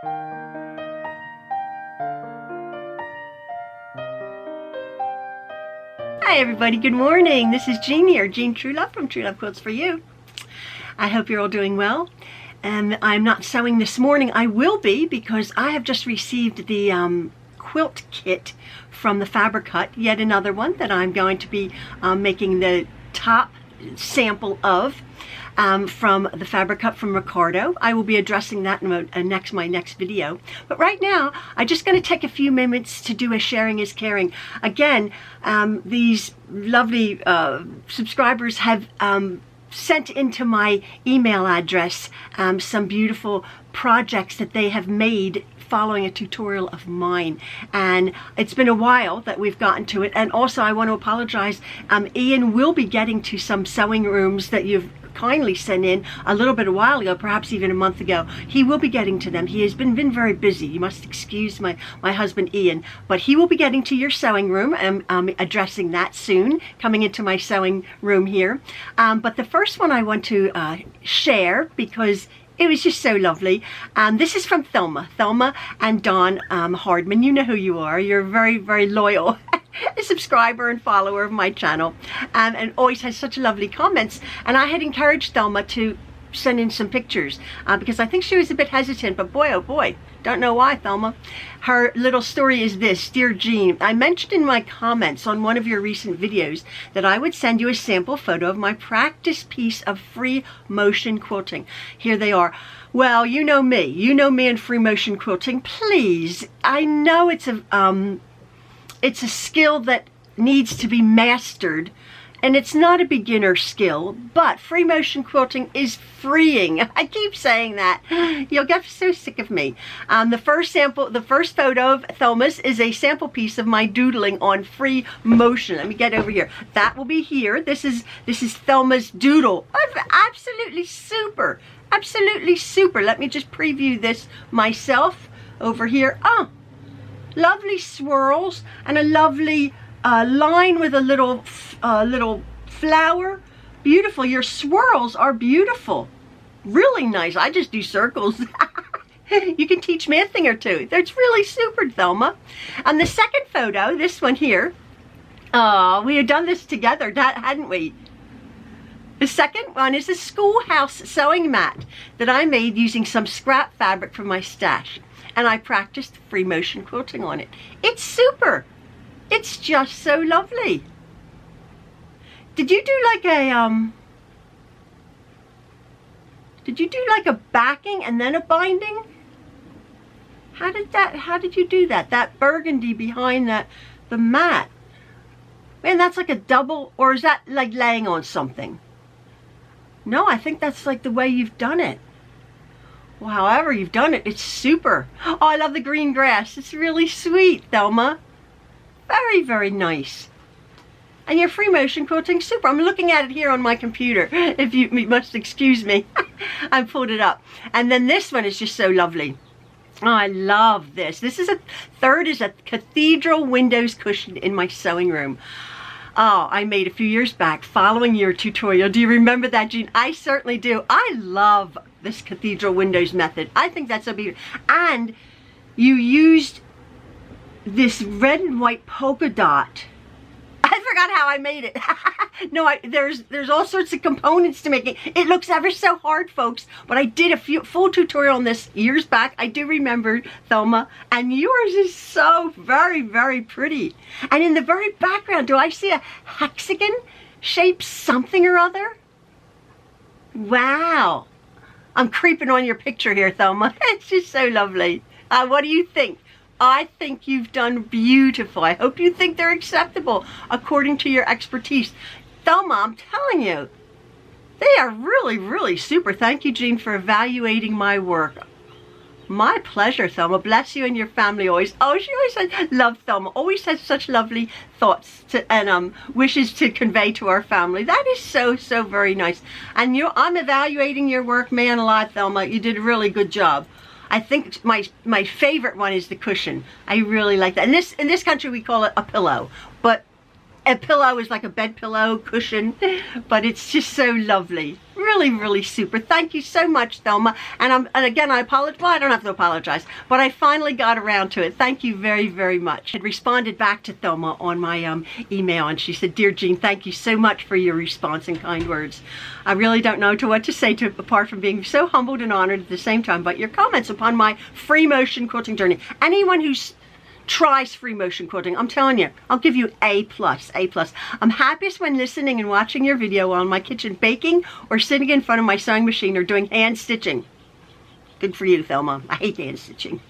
Hi everybody, good morning. This is Jean here, Jean Truelove from Truelove Quilts for You. I hope you're all doing well. And I'm not sewing this morning. I will be, because I have just received the quilt kit from the Fabric Hut, yet another one that I'm going to be making the top sample of from the Fabric Hut from Ricardo. I will be addressing that in my next video. But right now, I'm just going to take a few minutes to do a sharing is caring. Again, these lovely subscribers have sent into my email address some beautiful projects that they have made following a tutorial of mine, and it's been a while that we've gotten to it. And also I want to apologize, Ian will be getting to some sewing rooms that you've kindly sent in a while ago, perhaps even a month ago. He will be getting to them. He has been very busy. You must excuse my husband Ian, but he will be getting to your sewing room, and addressing that soon, coming into my sewing room here. But the first one I want to share, because it was just so lovely. This is from Thelma and Don Hardman. You know who you are. You're very, very loyal a subscriber and follower of my channel, and always has such lovely comments. And I had encouraged Thelma to send in some pictures because I think she was a bit hesitant, but boy, oh boy, don't know why, Thelma. Her little story is this: Dear Jean, I mentioned in my comments on one of your recent videos that I would send you a sample photo of my practice piece of free motion quilting. Here they are. Well, you know me and free motion quilting. Please, I know it's a skill that needs to be mastered, and it's not a beginner skill, but free motion quilting is freeing. I keep saying that. You'll get so sick of me. The first photo of Thelma's is a sample piece of my doodling on free motion. Let me get over here. That will be here. This is Thelma's doodle. Absolutely super. Absolutely super. Let me just preview this myself over here. Oh, lovely swirls and a lovely line with a little flower. Beautiful. Your swirls are beautiful. Really nice. I just do circles. You can teach me a thing or two. That's really super, Thelma. And the second photo, this one here. Oh, we had done this together, hadn't we? The second one is a schoolhouse sewing mat that I made using some scrap fabric from my stash. And I practiced free motion quilting on it. It's super. It's just so lovely. Did you do like a backing and then a binding? How did you do that? That burgundy behind the mat. Man, that's like a double, or is that like laying on something? No, I think that's like the way you've done it. Well, however you've done it, it's super. Oh, I love the green grass. It's really sweet, Thelma. Very, very nice. And your free motion quilting, super. I'm looking at it here on my computer. If you must excuse me. I pulled it up. And then this one is just so lovely. Oh, I love this. This is third is a cathedral windows cushion in my sewing room. Oh, I made a few years back following your tutorial. Do you remember that, Jean? I certainly do. I love this cathedral windows method. I think that's so beautiful. And you used this red and white polka dot. I forgot how I made it. No, there's all sorts of components to make it. It looks ever so hard, folks, but I did a full tutorial on this years back. I do remember, Thelma, and yours is so very, very pretty. And in the very background, do I see a hexagon shaped something or other? Wow. I'm creeping on your picture here, Thelma. It's just so lovely. What do you think? I think you've done beautiful. I hope you think they're acceptable according to your expertise. Thelma, I'm telling you, they are really, really super. Thank you, Jean, for evaluating my work. My pleasure, Thelma. Bless you and your family always. Oh, she always says, love Thelma. Always has such lovely thoughts and wishes to convey to our family. That is so, so very nice. And I'm evaluating your work, man alive, Thelma. You did a really good job. I think my favorite one is the cushion. I really like that. In this country we call it a pillow, but a pillow is like a bed pillow cushion, but it's just so lovely. Really, really super. Thank you so much, Thelma. And again, I apologize. Well, I don't have to apologize, but I finally got around to it. Thank you very, very much. I responded back to Thelma on my email, and she said, "Dear Jean, thank you so much for your response and kind words. I really don't know what to say apart from being so humbled and honored at the same time, but your comments upon my free motion quilting journey." Anyone who's tries free motion quilting, I'm telling you, I'll give you A+, A+. I'm happiest when listening and watching your video while in my kitchen baking or sitting in front of my sewing machine or doing hand stitching. Good for you, Thelma. I hate hand stitching.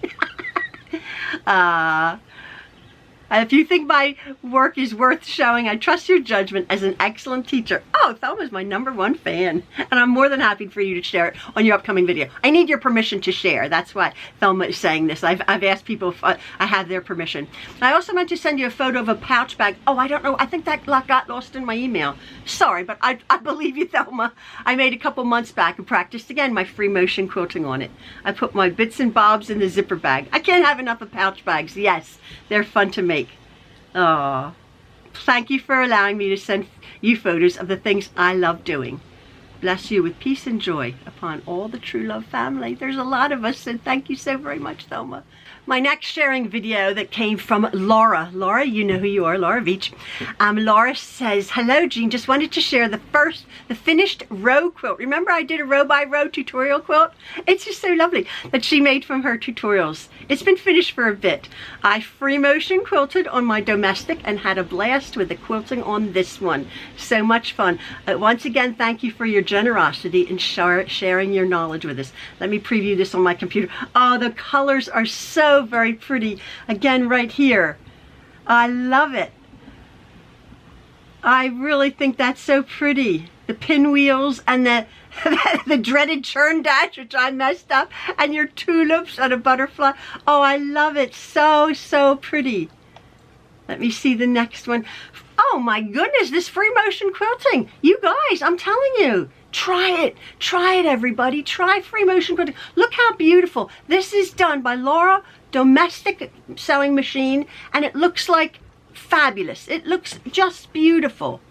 If you think my work is worth showing, I trust your judgment as an excellent teacher. Oh, Thelma's my #1 fan, and I'm more than happy for you to share it on your upcoming video. I need your permission to share. That's why Thelma is saying this. I've asked people if I have their permission. I also meant to send you a photo of a pouch bag. Oh, I don't know. I think that got lost in my email. Sorry, but I believe you, Thelma. I made a couple months back and practiced again my free motion quilting on it. I put my bits and bobs in the zipper bag. I can't have enough of pouch bags. Yes, they're fun to make. Oh, thank you for allowing me to send you photos of the things I love doing. Bless you with peace and joy upon all the Truelove family. There's a lot of us, and thank you so very much, Thelma. My next sharing video that came from Laura. Laura, you know who you are, Laura Veach. Laura says, "Hello, Jean. Just wanted to share the finished row quilt. Remember I did a row by row tutorial quilt? It's just so lovely that she made from her tutorials. It's been finished for a bit. I free motion quilted on my domestic and had a blast with the quilting on this one. So much fun. Once again, thank you for your generosity in sharing your knowledge with us." Let me preview this on my computer. Oh, the colors are so very pretty. Again, right here. I love it. I really think that's so pretty. The pinwheels and the dreaded churn dash, which I messed up, and your tulips and a butterfly. Oh, I love it. So, so pretty. Let me see the next one. Oh my goodness, this free motion quilting. You guys, I'm telling you, try it. Try it, everybody. Try free motion quilting. Look how beautiful. This is done by Laura Domestic Sewing Machine, and it looks like fabulous. It looks just beautiful.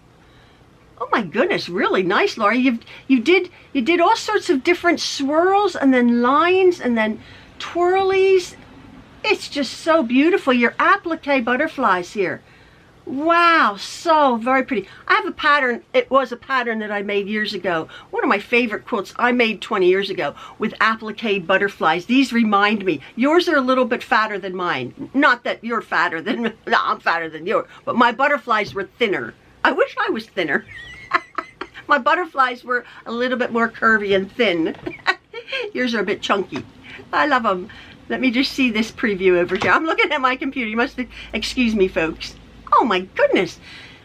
Oh my goodness, really nice, Laura. You did all sorts of different swirls and then lines and then twirlies. It's just so beautiful. Your applique butterflies here. Wow, so very pretty. I have a pattern. It was a pattern that I made years ago. One of my favorite quilts I made 20 years ago with applique butterflies. These remind me. Yours are a little bit fatter than mine. Not that you're fatter than, no, I'm fatter than you, but my butterflies were thinner. I wish I was thinner. My butterflies were a little bit more curvy and thin. Yours are a bit chunky. I love them. Let me just see this preview over here. I'm looking at my computer. You must excuse me, folks. Oh my goodness,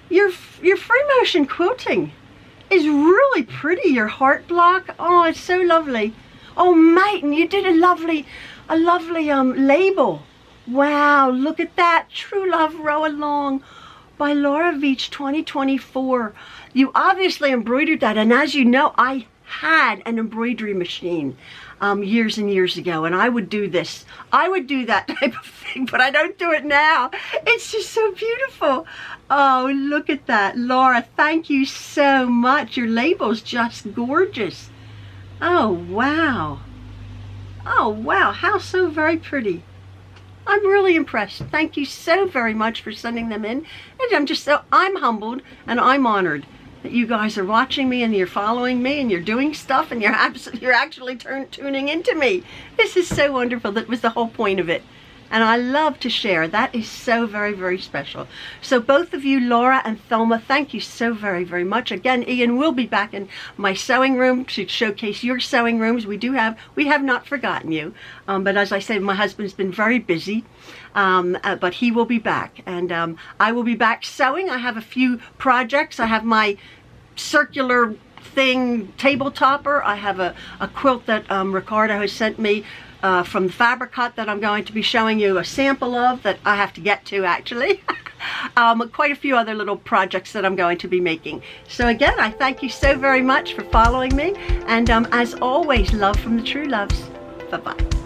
your free motion quilting is really pretty. Your heart block, oh, it's so lovely. Oh, Maiden, you did a lovely label. Wow, look at that. True Love Row Along by Laura Veach 2024. You obviously embroidered that, and as you know, I had an embroidery machine years and years ago, and I would do this. I would do that type of thing, but I don't do it now. It's just so beautiful. Oh, look at that. Laura, thank you so much. Your label's just gorgeous. Oh, wow. Oh, wow. How so very pretty. I'm really impressed. Thank you so very much for sending them in. And I'm humbled and I'm honored that you guys are watching me and you're following me and you're doing stuff and you're actually tuning into me. This is so wonderful. That was the whole point of it. And I love to share. That is so very, very special. So both of you, Laura and Thelma, thank you so very, very much. Again, Ian will be back in my sewing room to showcase your sewing rooms. We have not forgotten you. But as I said, my husband's been very busy. But he will be back. And I will be back sewing. I have a few projects. I have my circular thing table topper. I have a quilt that Ricardo has sent me from Fabric Hut that I'm going to be showing you a sample of, that I have to get to actually. Quite a few other little projects that I'm going to be making. So again, I thank you so very much for following me, and as always, love from the True Loves. Bye-bye.